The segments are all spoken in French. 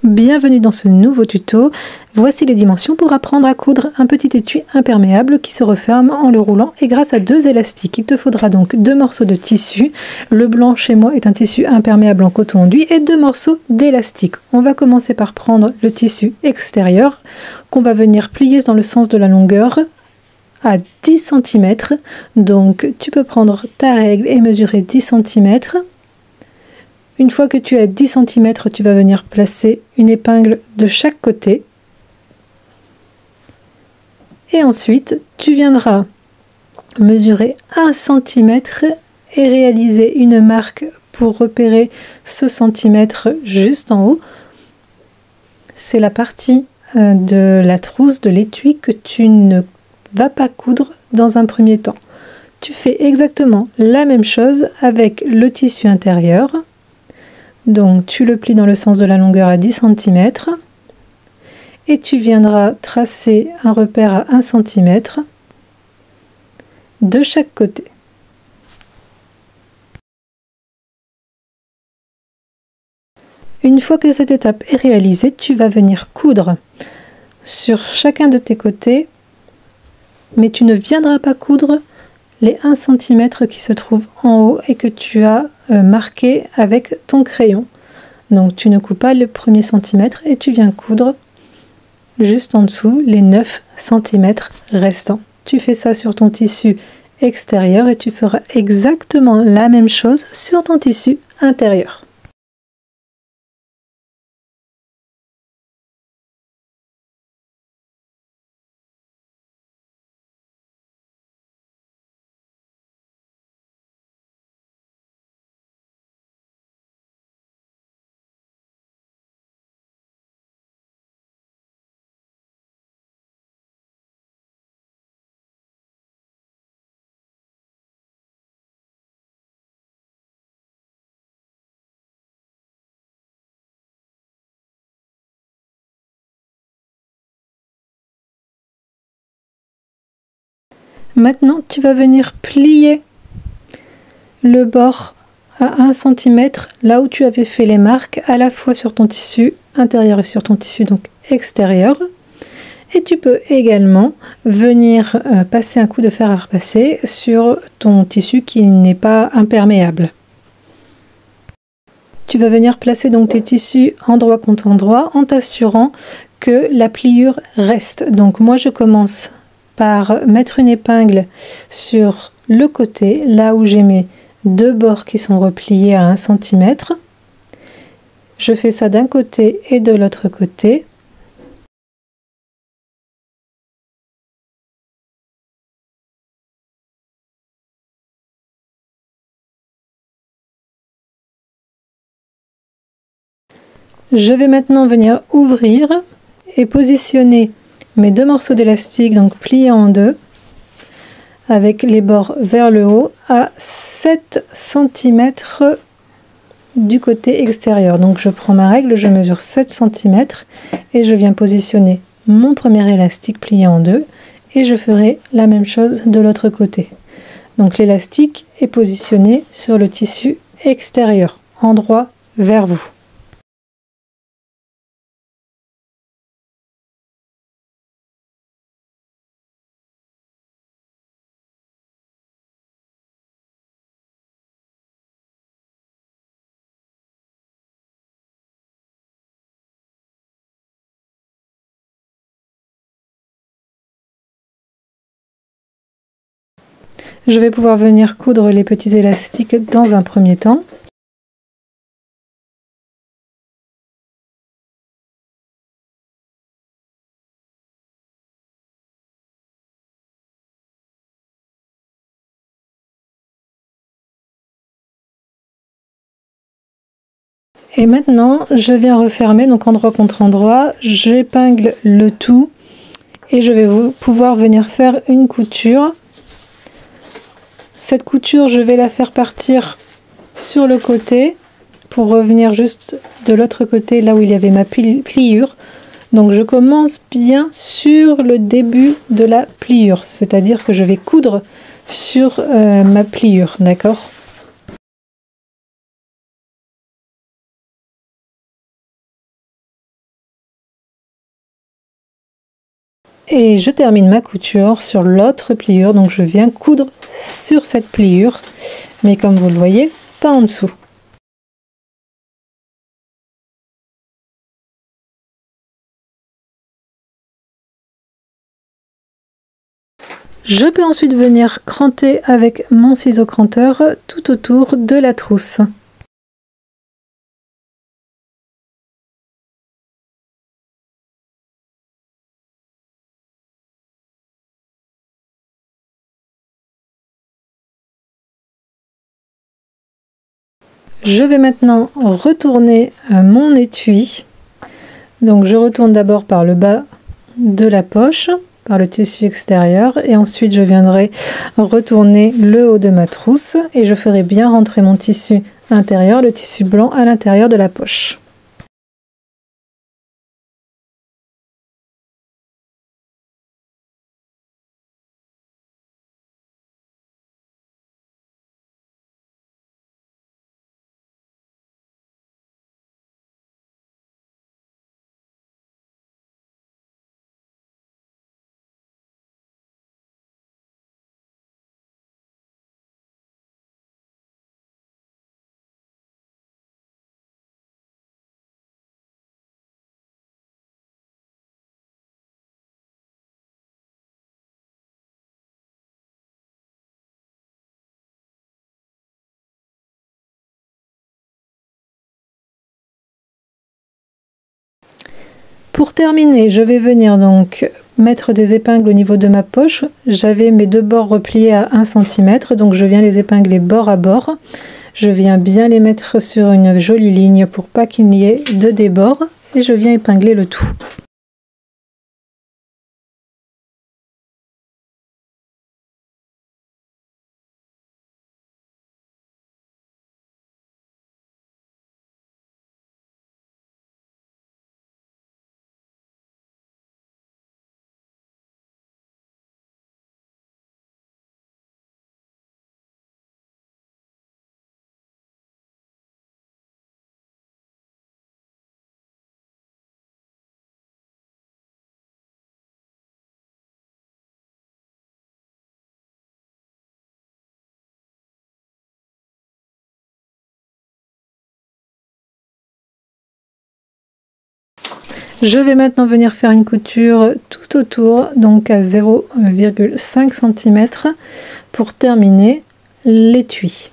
Bienvenue dans ce nouveau tuto. Voici les dimensions pour apprendre à coudre un petit étui imperméable qui se referme en le roulant et grâce à deux élastiques. Il te faudra donc 2 morceaux de tissu. Le blanc chez moi est un tissu imperméable en coton enduit et 2 morceaux d'élastique. On va commencer par prendre le tissu extérieur qu'on va venir plier dans le sens de la longueur à 10 cm. Donc tu peux prendre ta règle et mesurer 10 cm. Une fois que tu as 10 cm, tu vas venir placer une épingle de chaque côté. Et ensuite, tu viendras mesurer 1 cm et réaliser une marque pour repérer ce centimètre juste en haut. C'est la partie de la trousse de l'étui que tu ne vas pas coudre dans un premier temps. Tu fais exactement la même chose avec le tissu intérieur. Donc tu le plies dans le sens de la longueur à 10 cm et tu viendras tracer un repère à 1 cm de chaque côté. Une fois que cette étape est réalisée, tu vas venir coudre sur chacun de tes côtés, mais tu ne viendras pas coudre les 1 cm qui se trouvent en haut et que tu as marqué avec ton crayon. Donc tu ne coupes pas le premier centimètre et tu viens coudre juste en dessous les 9 cm restants. Tu fais ça sur ton tissu extérieur et tu feras exactement la même chose sur ton tissu intérieur. Maintenant, tu vas venir plier le bord à 1 cm là où tu avais fait les marques, à la fois sur ton tissu intérieur et sur ton tissu donc extérieur. Et tu peux également venir passer un coup de fer à repasser sur ton tissu qui n'est pas imperméable. Tu vas venir placer donc tes tissus endroit contre endroit en t'assurant que la pliure reste. Donc moi je commence par mettre une épingle sur le côté, là où j'ai mes 2 bords qui sont repliés à 1 cm. Je fais ça d'un côté et de l'autre côté. Je vais maintenant venir ouvrir et positionner mes 2 morceaux d'élastique, donc pliés en deux, avec les bords vers le haut, à 7 cm du côté extérieur. Donc je prends ma règle, je mesure 7 cm et je viens positionner mon premier élastique plié en deux et je ferai la même chose de l'autre côté. Donc l'élastique est positionné sur le tissu extérieur, endroit vers vous. Je vais pouvoir venir coudre les petits élastiques dans un premier temps. Et maintenant, je viens refermer, donc endroit contre endroit, j'épingle le tout et je vais pouvoir venir faire une couture. Cette couture, je vais la faire partir sur le côté pour revenir juste de l'autre côté, là où il y avait ma pliure. Donc je commence bien sur le début de la pliure, c'est-à-dire que je vais coudre sur ma pliure, d'accord ? Et je termine ma couture sur l'autre pliure, donc je viens coudre sur cette pliure, mais comme vous le voyez, pas en dessous. Je peux ensuite venir cranter avec mon ciseau cranteur tout autour de la trousse. Je vais maintenant retourner mon étui. Donc je retourne d'abord par le bas de la poche, par le tissu extérieur, et ensuite je viendrai retourner le haut de ma trousse et je ferai bien rentrer mon tissu intérieur, le tissu blanc, à l'intérieur de la poche. Pour terminer, je vais venir donc mettre des épingles au niveau de ma poche. J'avais mes deux bords repliés à 1 cm, donc je viens les épingler bord à bord. Je viens bien les mettre sur une jolie ligne pour pas qu'il n'y ait de débord et je viens épingler le tout. Je vais maintenant venir faire une couture tout autour, donc à 0,5 cm pour terminer l'étui.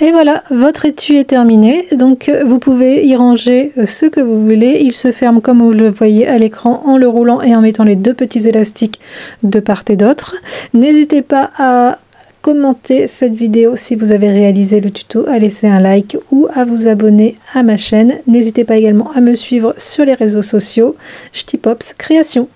Et voilà, votre étui est terminé, donc vous pouvez y ranger ce que vous voulez. Il se ferme comme vous le voyez à l'écran en le roulant et en mettant les deux petits élastiques de part et d'autre. N'hésitez pas à commenter cette vidéo si vous avez réalisé le tuto, à laisser un like ou à vous abonner à ma chaîne. N'hésitez pas également à me suivre sur les réseaux sociaux. Ch'ti Pops Création.